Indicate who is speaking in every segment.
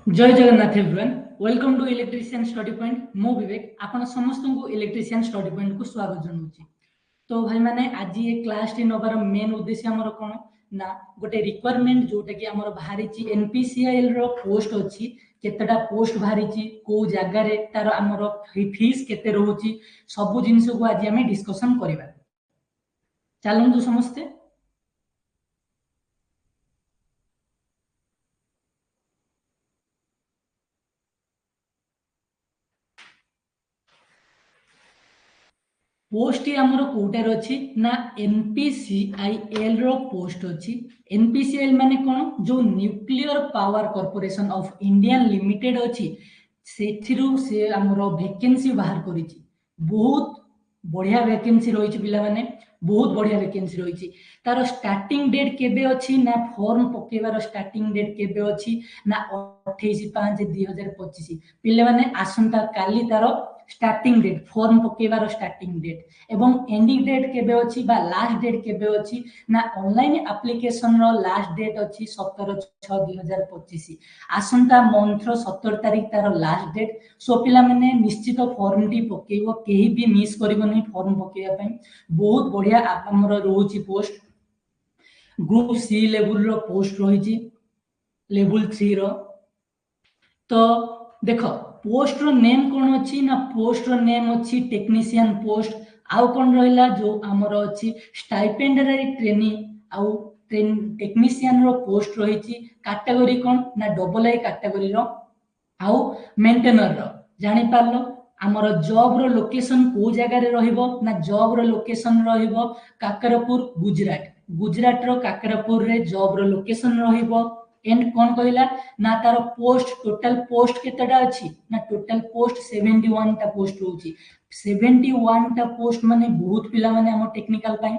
Speaker 1: जय Jagannath everyone welcome to electrician study point मो विवेक आपण समस्त को इलेक्ट्रिशियन स्टडी पॉइंट को स्वागत जनाऊँ। तो भाई माने आज ये क्लास टी नबार मेन उद्देश्य हमर कोन ना गोटे रिक्वायरमेंट जोटा कि हमर बाहरी ची एनपीसीआईएल रो पोस्ट अछि केतेटा पोस्ट बाहरी ची को जागा रे तार हमर फीस केते रहउची सब जिंस को आज हम डिस्कशन करबा। चलंतु समस्ते पोस्ट आमर कोटार अच्छी ना एनपीसीआईएल रो पोस्ट अच्छी। एनपीसीआईएल माने कौन जो nuclear power corporation of India limited अच्छी से आमर वैकेंसी बाहर करिछि। बहुत बढ़िया वैकेंसी रही पिला माने बहुत बढ़िया वैकेंसी रही। तार स्टार्टिंग डेट केबे अच्छी ना फॉर्म पकेबार स्टार्टिंग डेट केबे अच्छी ना 28/5/2025 पिला माने आसंता काली तार स्टार्टिंग डेट फॉर्म पकेबार स्टार्टिंग डेट एवं एंडिंग डेट केबे अछि बा लास्ट डेट केबे अछि ना ऑनलाइन एप्लीकेशन रो लास्ट डेट अछि 17/6/2025 आसंता मंथ रो 17 तारिख तार लास्ट डेट। सो पिला माने निश्चित फॉर्म टी पकेइबो केही भी मिस करबोनी फॉर्म पकेया पई। बहुत बढ़िया हमर रोची पोस्ट ग्रुप सी लेवल रो पोस्ट रही लेवल 3 रो। तो देखो पोस्ट रो नेम कौन अच्छी ना पोस्ट रो नेम अच्छी टेक्नीशियन पोस्ट आउ कौन रहिला जो हमर अच्छी स्टाइपेंडरी ट्रेनिंग आउ टेक्नीशियन रो पोस्ट रही कैटेगरी कौन ना डबल आई कैटेगरी रो आउ मेंटेनर रो। जानि पारलो हमर जॉब रो लोकेशन को जगह रे रहिबो ना जॉब रो लोकेशन रहिबो काकरपुर गुजरात रो काकरपुर रे जॉब रो लोकेशन रहिबो। एंड कौन कहला ना तार पोस्ट टोटल पोस्ट केतेटा अछि ना टोटल पोस्ट 71 टा पोस्ट होची। 71 टा पोस्ट माने बहुत पिला माने हम टेक्निकल पाई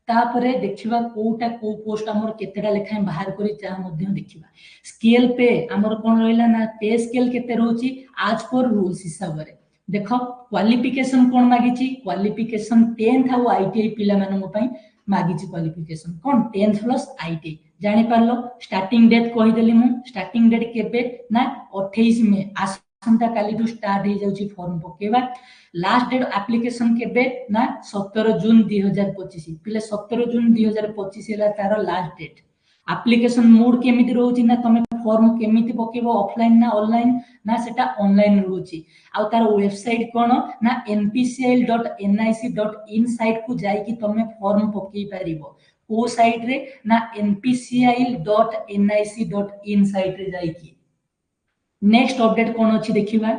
Speaker 1: तापरे देखिबा कोटा को पोस्ट हमर केतेटा लेखा बाहर करी चा मध्ये देखिबा। स्केल पे हमर कोन रहला ना पे स्केल केते रहउची आज पर रूल्स हिसाब रे देखो क्वालिफिकेशन कोन मागिची क्वालिफिकेशन 10th आउ आईटीआई पिला मानन पई मागिची क्वालिफिकेशन कोन 10th प्लस आईटीआई। जानि पारलो स्टार्टिंग डेट कहि देली मु स्टार्टिंग डेट केबे ना 28 मे आसंता काली टू स्टार्ट हे जाउची फॉर्म पकेबा। लास्ट डेट एप्लीकेशन केबे ना 17 जून 2025 पिले 17 जून 2025 हेला तार लास्ट डेट। एप्लीकेशन मोड केमिति रहउची ना तमे फॉर्म केमिति पकेबो ऑफलाइन ना ऑनलाइन ना सेटा ऑनलाइन रहउची आ तार वेबसाइट कोन ना npcl.nic.in साइट को जाई कि तमे फॉर्म पकेई पारिबो को साइट रे ना npcl.nic.in साइट रे जाई कि। नेक्स्ट अपडेट कोन अछि देखिबा।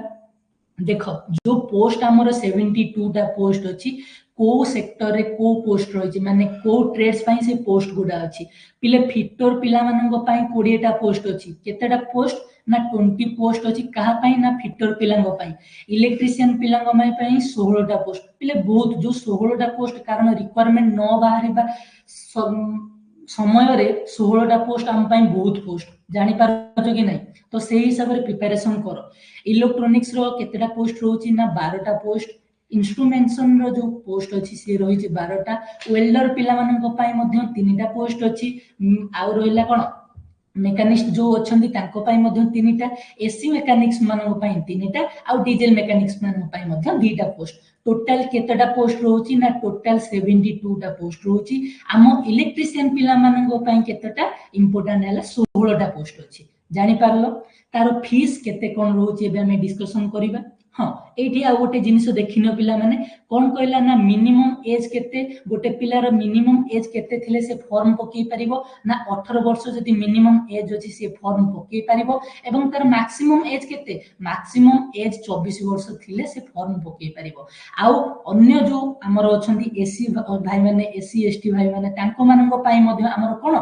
Speaker 1: देखो जो पोस्ट हमर 72 टा पोस्ट अछि को सेक्टर रे को पोस्ट रही माने को ट्रेड्स पई से पोस्ट गुडा अछि पिले फिटर पिला मानन पई 20 टा पोस्ट अछि केतेटा पोस्ट ना 20 पोस्ट अछि कहा पई ना फिटर पिलांग पई। इलेक्ट्रिशियन पिलांग पई 16 टा पोस्ट पिले बहुत जो 16 टा पोस्ट कारण रिक्वायरमेंट न बाहरिबा समय रे 16 टा पोस्ट हम पई बहुत पोस्ट जानि पारछो कि नै। तो से हिसाब रे प्रिपरेशन करो। इलेक्ट्रॉनिक्स रो केतेटा पोस्ट रहउची ना 12 टा पोस्ट। इंस्ट्रूमेंटेशन रो जो पोस्ट अछि से रही 12 टा। वेल्डर पिला मानन पई मध्ये 3 टा पोस्ट अछि आउ रहिला कोन मेकानिस्ट जो अछंती तांको पई मध्ये 3 टा एसी मेकानिक्स मानन पई 3 टा आउ डीजल मेकानिक्स मानन पई मध्ये 2 टा पोस्ट। टोटल केतेटा पोस्ट रहउची ना टोटल 72 टा पोस्ट रहउची। आम इलेक्ट्रिशियन पिला मानन पई केतेटा इंपोर्टेंट हैला 16 टा पोस्ट अछि जानि पारलो। तार फीस केते कोन रहउची एबे हम डिस्कशन करिबा। हाँ एठी आ गोटे जिनिस देखिनो पिला माने कोन कहला ना मिनिमम एज केते गोटे पिलार मिनिमम एज केते थिले से फॉर्म पकेई परिबो ना 18 वर्ष जदि मिनिमम एज अछि से फॉर्म पकेई परिबो एवं तार मैक्सिमम एज केते मैक्सिमम एज 24 वर्ष थिले से फॉर्म पकेई परिबो। आउ अन्य जो हमर अछंती एसी भाई माने एसी एसटी भाई माने तांको मानन पई मध्ये हमर कोन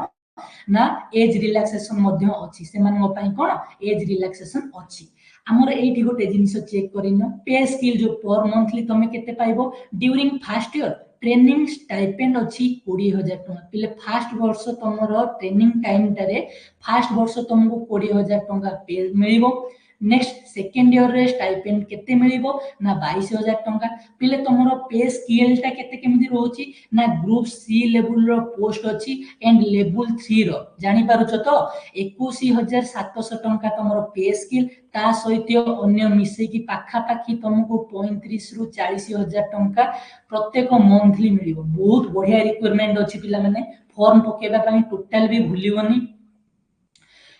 Speaker 1: ना एज रिलैक्सेशन मध्ये अछि से मानन पई कोन एज रिलैक्सेशन अछि। हमर एठी गोटे जिनिस चेक करिनो पे स्किल जो पर मंथली तमे केते पाइबो during first year training stipend अछि 20000 टका पिले फर्स्ट वर्ष तमरो ट्रेनिंग टाइम टारे फर्स्ट वर्ष तुमको 20000 टका पे मिलिबो। नेक्स्ट सेकेंड ईयर रे स्टाइपेंड केते मिलिबो ना 22000 टंका पिले तमरो पे स्केल टा केते केमिति रहउची ना ग्रुप सी लेवल रो पोस्ट अछि एंड लेवल 3 रो जानि पारुछ तो 21700 टंका तमरो पे स्केल ता सहित अन्य मिसे की पाखा पाखी तुमको 35 रु 40000 टंका प्रत्येक मंथली मिलिबो बहुत बढ़िया रिक्वायरमेंट अछि पिला माने फॉर्म पकेबा पई टोटल भी भूलिबोनी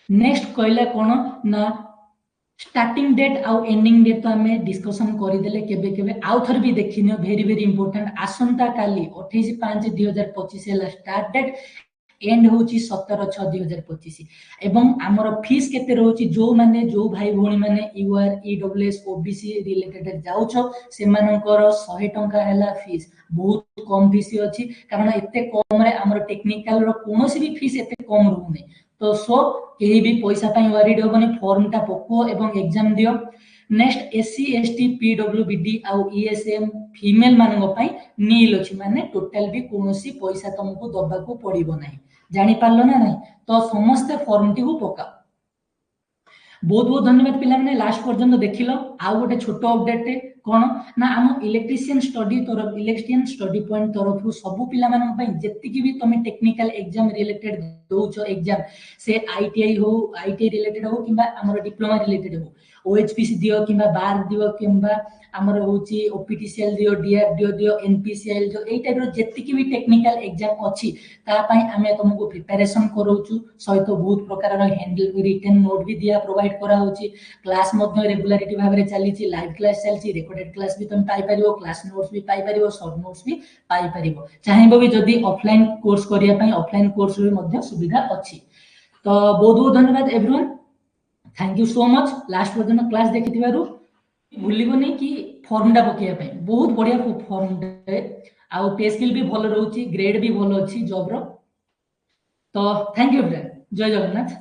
Speaker 1: नेक्स्ट कहला कोन ना स्टार्टिंग डेट आउ एंडिंग डेट तो आमे डिस्कशन करदेले केबे केबे आउ थर भी देखिनियो वेरी वेरी इंपोर्टेंट आसंता काली 28/5/2025 हेला स्टार्ट डेट एंड होची 17/6/2025 एवं आमर फीस केते रहउची जो माने जो भाई भोणी माने यूआर ईडब्ल्यूएस ओबीसी रिलेटेड जाउछो से मानकर 100 टंका हेला फीस बहुत कम फीस अछि कारण एते कम रे आमर टेक्निकल रो कोनोसी भी फीस एते कम रहउने तो सो केही भी पैसा पई वरीड होबनी फॉर्म टा पको एवं एग्जाम दियो नेक्स्ट एससी एसटी पीडब्ल्यूबीडी आउ ईएसएम फीमेल मानन पई नील अछि माने टोटल भी कोनोसी पैसा तुमको दबाको पड़िबो नाही जानि पारलो ना नहीं तो समस्त फॉर्म टी को पका बहुत बहुत धन्यवाद पिला माने लास्ट पर्यंत देखिलो आ गोटे छोटो अपडेट कोन ना हम इलेक्ट्रिशियन स्टडी तरफ इलेक्ट्रिशियन स्टडी पॉइंट तरफ सब पिला मानन पई जेतिकी भी तमे टेक्निकल एग्जाम रिलेटेड दोचो एग्जाम से आईटीआई हो आईटीआई रिलेटेड हो किबा हमर डिप्लोमा रिलेटेड हो ओएचपीसी दियो किबा बार दियो किबा हमर होची ओपीटीसीएल दियो डीआरडीओ दियो एनपीसीएल जो एई टाइप रो जेतिकी भी टेक्निकल एग्जाम अछि ता पई आमे तुमको प्रिपरेशन करोचु सहित बहुत प्रकार रो हैंडल रिटन नोट भी दिया प्रोवाइड करा होची क्लास मध्ये regularity भाबरे चलीची live class चलची recorded class भी तुम पाई परिबो क्लास नोट्स भी पाई परिबो शॉर्ट नोट्स भी पाई परिबो चाहेबो भी जदी ऑफलाइन कोर्स करिया पई ऑफलाइन कोर्स भी मध्ये सुविधा अछि तो बहुत बहुत धन्यवाद everyone thank you so much last पर्यंत क्लास देखिथिबारु भूलिबोनी कि फॉर्म डा पकेया पई बहुत बढ़िया फॉर्म आ पे स्किल भी भलो रहउची ग्रेड भी भलो अछि जॉब रो तो थैंक यू फ्रेंड जय जगन्नाथ।